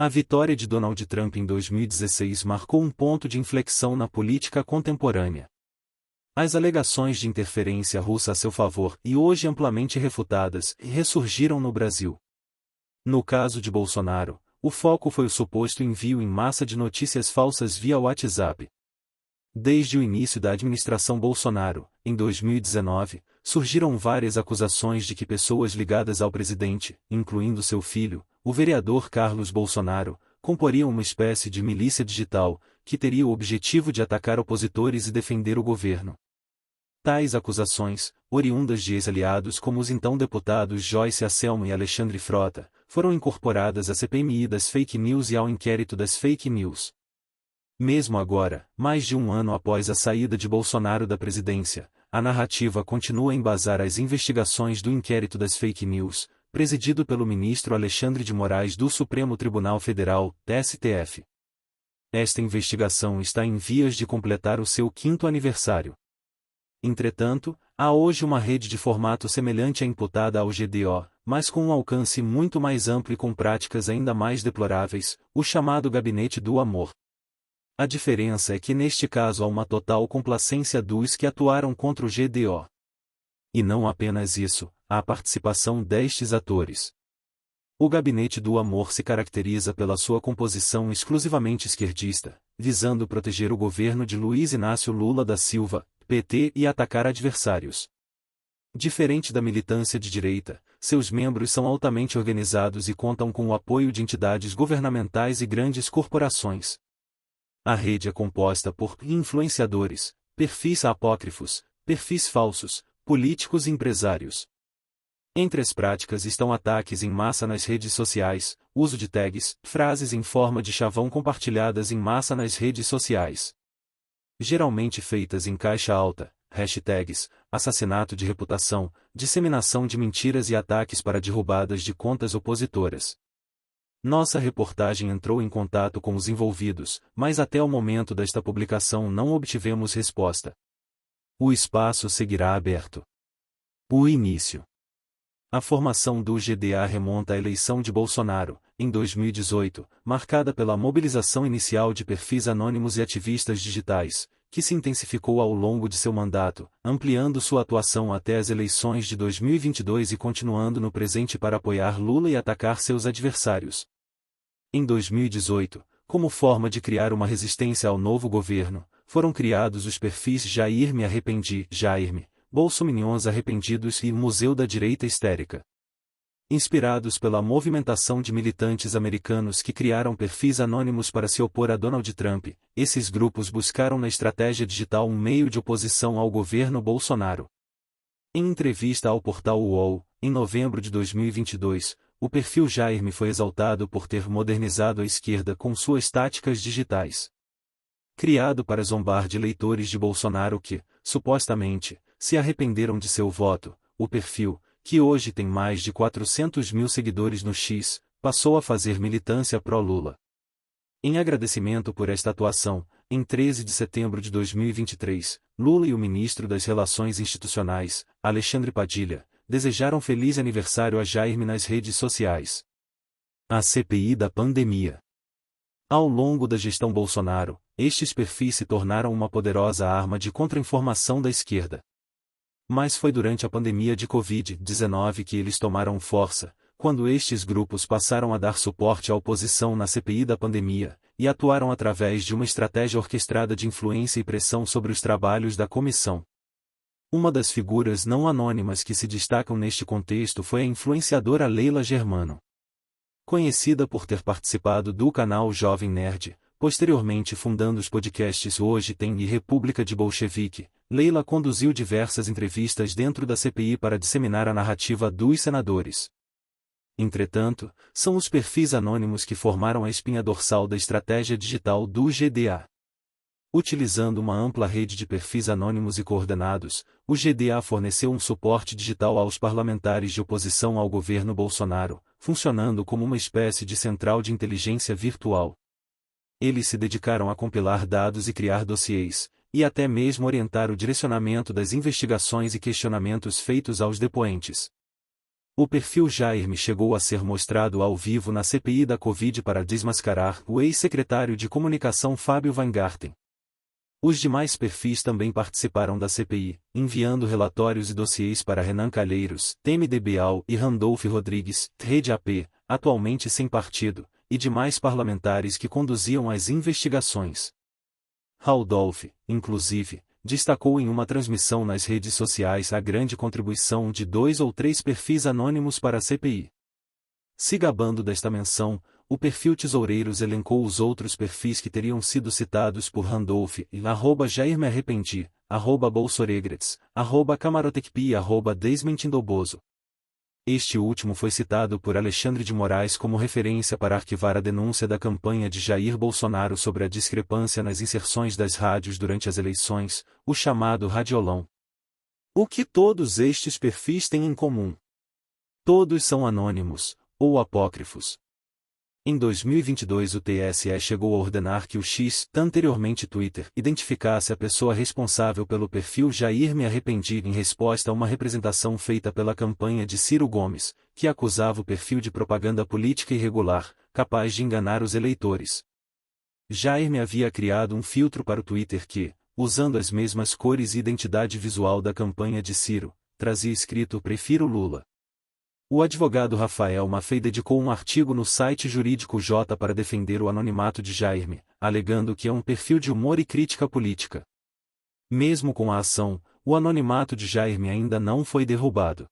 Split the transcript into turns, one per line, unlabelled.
A vitória de Donald Trump em 2016 marcou um ponto de inflexão na política contemporânea. As alegações de interferência russa a seu favor, e hoje amplamente refutadas, ressurgiram no Brasil. No caso de Bolsonaro, o foco foi o suposto envio em massa de notícias falsas via WhatsApp. Desde o início da administração Bolsonaro, em 2019, surgiram várias acusações de que pessoas ligadas ao presidente, incluindo seu filho, o vereador Carlos Bolsonaro, comporiam uma espécie de milícia digital, que teria o objetivo de atacar opositores e defender o governo. Tais acusações, oriundas de ex-aliados como os então deputados Joyce Anselmo e Alexandre Frota, foram incorporadas à CPMI das fake news e ao inquérito das fake news. Mesmo agora, mais de um ano após a saída de Bolsonaro da presidência, a narrativa continua a embasar as investigações do inquérito das fake news, presidido pelo ministro Alexandre de Moraes do Supremo Tribunal Federal, STF. Esta investigação está em vias de completar o seu 5º aniversário. Entretanto, há hoje uma rede de formato semelhante à imputada ao GDO, mas com um alcance muito mais amplo e com práticas ainda mais deploráveis, o chamado Gabinete do Amor. A diferença é que neste caso há uma total complacência dos que atuaram contra o GDO. E não apenas isso, há a participação destes atores. O Gabinete do Amor se caracteriza pela sua composição exclusivamente esquerdista, visando proteger o governo de Luiz Inácio Lula da Silva, PT, e atacar adversários. Diferente da militância de direita, seus membros são altamente organizados e contam com o apoio de entidades governamentais e grandes corporações. A rede é composta por influenciadores, perfis apócrifos, perfis falsos, políticos e empresários. Entre as práticas estão ataques em massa nas redes sociais, uso de tags, frases em forma de chavão compartilhadas em massa nas redes sociais. Geralmente feitas em caixa alta, hashtags, assassinato de reputação, disseminação de mentiras e ataques para derrubadas de contas opositoras. Nossa reportagem entrou em contato com os envolvidos, mas até o momento desta publicação não obtivemos resposta. O espaço seguirá aberto. O início. A formação do GDA remonta à eleição de Bolsonaro, em 2018, marcada pela mobilização inicial de perfis anônimos e ativistas digitais, que se intensificou ao longo de seu mandato, ampliando sua atuação até as eleições de 2022 e continuando no presente para apoiar Lula e atacar seus adversários. Em 2018, como forma de criar uma resistência ao novo governo, foram criados os perfis Jair Me Arrependi, Jair-me, Bolsominions Arrependidos e Museu da Direita Histérica. Inspirados pela movimentação de militantes americanos que criaram perfis anônimos para se opor a Donald Trump, esses grupos buscaram na estratégia digital um meio de oposição ao governo Bolsonaro. Em entrevista ao portal UOL, em novembro de 2022, o perfil Jair-me foi exaltado por ter modernizado a esquerda com suas táticas digitais. Criado para zombar de eleitores de Bolsonaro que, supostamente, se arrependeram de seu voto, o perfil, que hoje tem mais de 400 mil seguidores no X, passou a fazer militância pró-Lula. Em agradecimento por esta atuação, em 13 de setembro de 2023, Lula e o ministro das Relações Institucionais, Alexandre Padilha, desejaram feliz aniversário a Jair-me nas redes sociais. A CPI da pandemia. Ao longo da gestão Bolsonaro, estes perfis se tornaram uma poderosa arma de contra-informação da esquerda. Mas foi durante a pandemia de Covid-19 que eles tomaram força, quando estes grupos passaram a dar suporte à oposição na CPI da pandemia, e atuaram através de uma estratégia orquestrada de influência e pressão sobre os trabalhos da comissão. Uma das figuras não anônimas que se destacam neste contexto foi a influenciadora Leila Germano. Conhecida por ter participado do canal Jovem Nerd, posteriormente fundando os podcasts Hoje Tem e República de Bolchevique, Leila conduziu diversas entrevistas dentro da CPI para disseminar a narrativa dos senadores. Entretanto, são os perfis anônimos que formaram a espinha dorsal da estratégia digital do GDA. Utilizando uma ampla rede de perfis anônimos e coordenados, o GDA forneceu um suporte digital aos parlamentares de oposição ao governo Bolsonaro, funcionando como uma espécie de central de inteligência virtual. Eles se dedicaram a compilar dados e criar dossiês, e até mesmo orientar o direcionamento das investigações e questionamentos feitos aos depoentes. O perfil Jair Me chegou a ser mostrado ao vivo na CPI da Covid para desmascarar o ex-secretário de Comunicação Fábio Weingarten. Os demais perfis também participaram da CPI, enviando relatórios e dossiês para Renan Calheiros, MDBal e Randolph Rodrigues, Rede AP, atualmente sem partido, e demais parlamentares que conduziam as investigações. Randolph, inclusive, destacou em uma transmissão nas redes sociais a grande contribuição de 2 ou 3 perfis anônimos para a CPI. Se gabando desta menção, o perfil Tesoureiros elencou os outros perfis que teriam sido citados por Randolph e @JairMeArrependi, @Bolsoregrets, @Camarotecpi e @Desmentindobozo. Este último foi citado por Alexandre de Moraes como referência para arquivar a denúncia da campanha de Jair Bolsonaro sobre a discrepância nas inserções das rádios durante as eleições, o chamado radiolão. O que todos estes perfis têm em comum? Todos são anônimos, ou apócrifos. Em 2022 o TSE chegou a ordenar que o X, anteriormente Twitter, identificasse a pessoa responsável pelo perfil Jair Me Arrependi em resposta a uma representação feita pela campanha de Ciro Gomes, que acusava o perfil de propaganda política irregular, capaz de enganar os eleitores. Jair Me havia criado um filtro para o Twitter que, usando as mesmas cores e identidade visual da campanha de Ciro, trazia escrito "Prefiro Lula". O advogado Rafael Maffei dedicou um artigo no site Jurídico J para defender o anonimato de Jair Me, alegando que é um perfil de humor e crítica política. Mesmo com a ação, o anonimato de Jair Me ainda não foi derrubado.